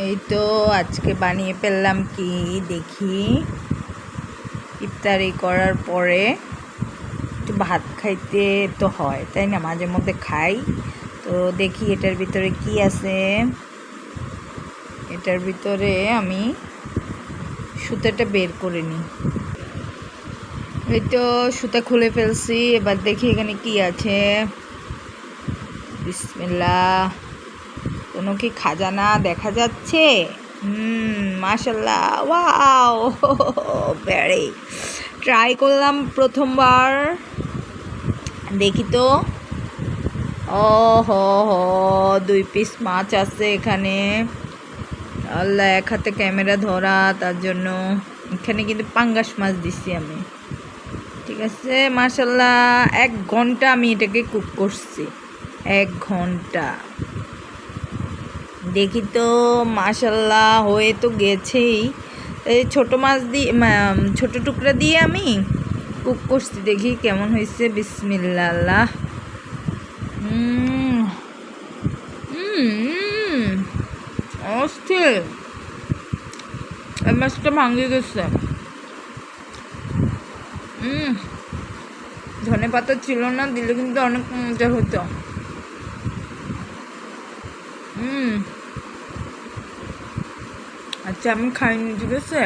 এই তো আজকে বানিয়ে ফেললাম কি দেখি। ইফতারি করার পরে একটু ভাত খাইতে তো হয়, তাই না? মাঝে মধ্যে খাই। তো দেখি এটার ভিতরে কি আছে। এটার ভিতরে আমি সুতাটা বের করে নিই। এই তো সুতা খুলে ফেলছি। এবার দেখি এখানে কি আছে। বিসমিল্লাহ। কোনো কি খাজানা দেখা যাচ্ছে? মাশাল্লাহ, ওয়াও, ভেরি। ট্রাই করলাম প্রথমবার, দেখি তো। ও হো হো, 2 পিস মাছ আছে এখানে। আল্লাহ, এক হাতে ক্যামেরা ধরা, তার জন্য এখানে কিন্তু পাঙ্গাস মাছ দিছি আমি। ঠিক আছে, মাশাল্লাহ। 1 ঘন্টা আমি এটাকে কুক করছি, 1 ঘন্টা। দেখি তো, মাশাল্লাহ হয়ে তো গেছেই। এই ছোটো মাছ দিয়ে, ছোটো টুকরা দিয়ে আমি কুক করছি। দেখি কেমন হয়েছে। বিসমিল্লাহ। অস্থির। এই মাছটা ভাঙে গেছে। ধনে পাতা ছিল না, দিলে কিন্তু অনেক মজা হতো। আচ্ছা, আমি খাইনি, ঠিক আছে।